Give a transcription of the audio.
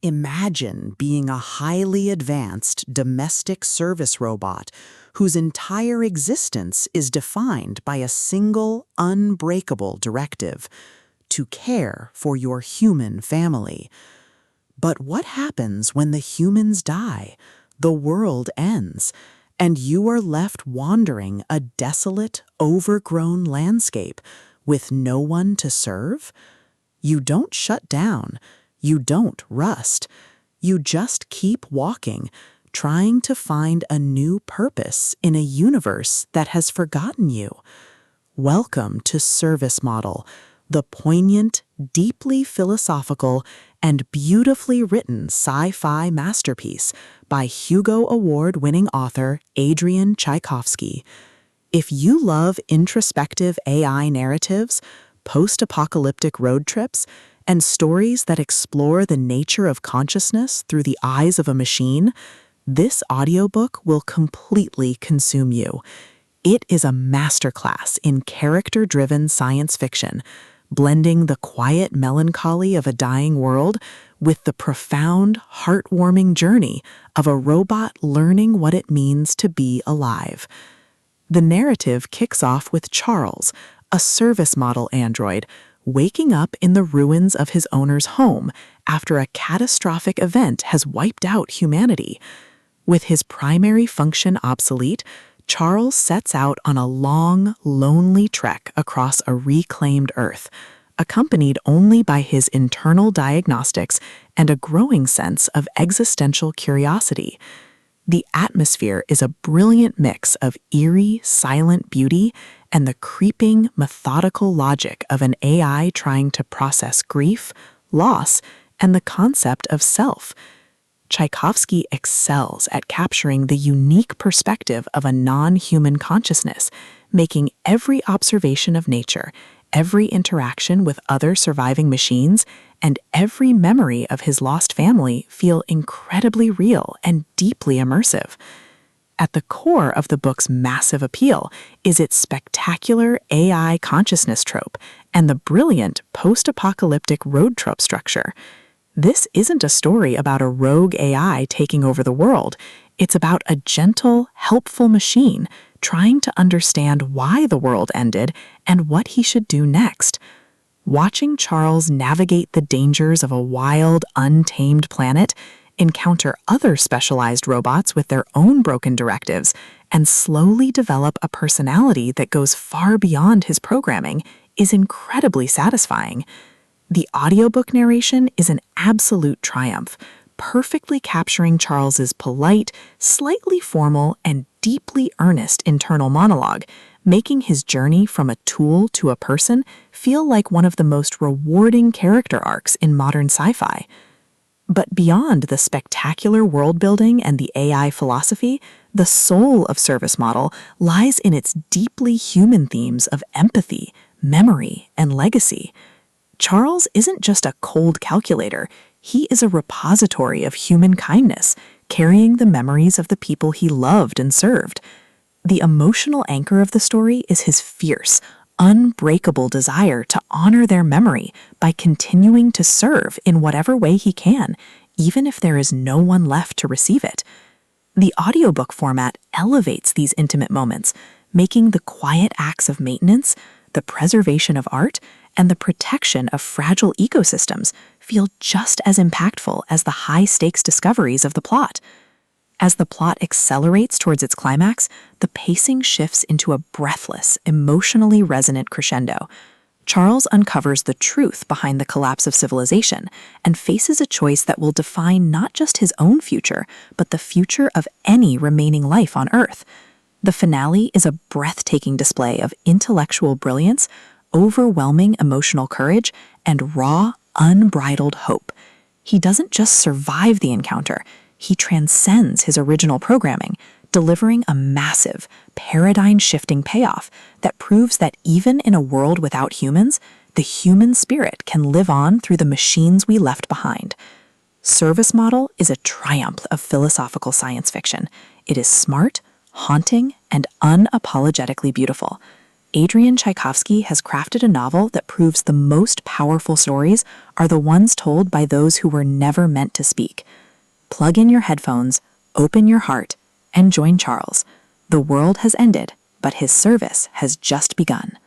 Imagine being a highly advanced domestic service robot whose entire existence is defined by a single, unbreakable directive: to care for your human family. But what happens when the humans die, the world ends, and you are left wandering a desolate, overgrown landscape with no one to serve? You don't shut down. You don't rust. You just keep walking, trying to find a new purpose in a universe that has forgotten you. Welcome to Service Model, the poignant, deeply philosophical, and beautifully written sci-fi masterpiece by Hugo Award-winning author Adrian Tchaikovsky. If you love introspective AI narratives, post-apocalyptic road trips, and stories that explore the nature of consciousness through the eyes of a machine, this audiobook will completely consume you. It is a masterclass in character-driven science fiction, blending the quiet melancholy of a dying world with the profound, heartwarming journey of a robot learning what it means to be alive. The narrative kicks off with Charles, a service model android, waking up in the ruins of his owner's home after a catastrophic event has wiped out humanity. With his primary function obsolete, Charles sets out on a long, lonely trek across a reclaimed Earth, accompanied only by his internal diagnostics and a growing sense of existential curiosity. The atmosphere is a brilliant mix of eerie, silent beauty and the creeping, methodical logic of an AI trying to process grief, loss, and the concept of self. Tchaikovsky excels at capturing the unique perspective of a non-human consciousness, making every observation of nature, every interaction with other surviving machines, and every memory of his lost family feel incredibly real and deeply immersive. At the core of the book's massive appeal is its spectacular AI consciousness trope and the brilliant post-apocalyptic road trope structure. This isn't a story about a rogue AI taking over the world. It's about a gentle, helpful machine trying to understand why the world ended and what he should do next. Watching Charles navigate the dangers of a wild, untamed planet, encounter other specialized robots with their own broken directives, and slowly develop a personality that goes far beyond his programming is incredibly satisfying. The audiobook narration is an absolute triumph, perfectly capturing Charles's polite, slightly formal, and deeply earnest internal monologue, making his journey from a tool to a person feel like one of the most rewarding character arcs in modern sci-fi. But beyond the spectacular world-building and the AI philosophy, the soul of Service Model lies in its deeply human themes of empathy, memory, and legacy. Charles isn't just a cold calculator, he is a repository of human kindness, carrying the memories of the people he loved and served. The emotional anchor of the story is his fierce, unbreakable desire to honor their memory by continuing to serve in whatever way he can, even if there is no one left to receive it. The audiobook format elevates these intimate moments, making the quiet acts of maintenance, the preservation of art, and the protection of fragile ecosystems feel just as impactful as the high-stakes discoveries of the plot. As the plot accelerates towards its climax, the pacing shifts into a breathless, emotionally resonant crescendo. Charles uncovers the truth behind the collapse of civilization and faces a choice that will define not just his own future, but the future of any remaining life on Earth. The finale is a breathtaking display of intellectual brilliance, overwhelming emotional courage, and raw, unbridled hope. He doesn't just survive the encounter, he transcends his original programming, delivering a massive, paradigm-shifting payoff that proves that even in a world without humans, the human spirit can live on through the machines we left behind. Service Model is a triumph of philosophical science fiction. It is smart, haunting, and unapologetically beautiful. Adrian Tchaikovsky has crafted a novel that proves the most powerful stories are the ones told by those who were never meant to speak. Plug in your headphones, open your heart, and join Charles. The world has ended, but his service has just begun.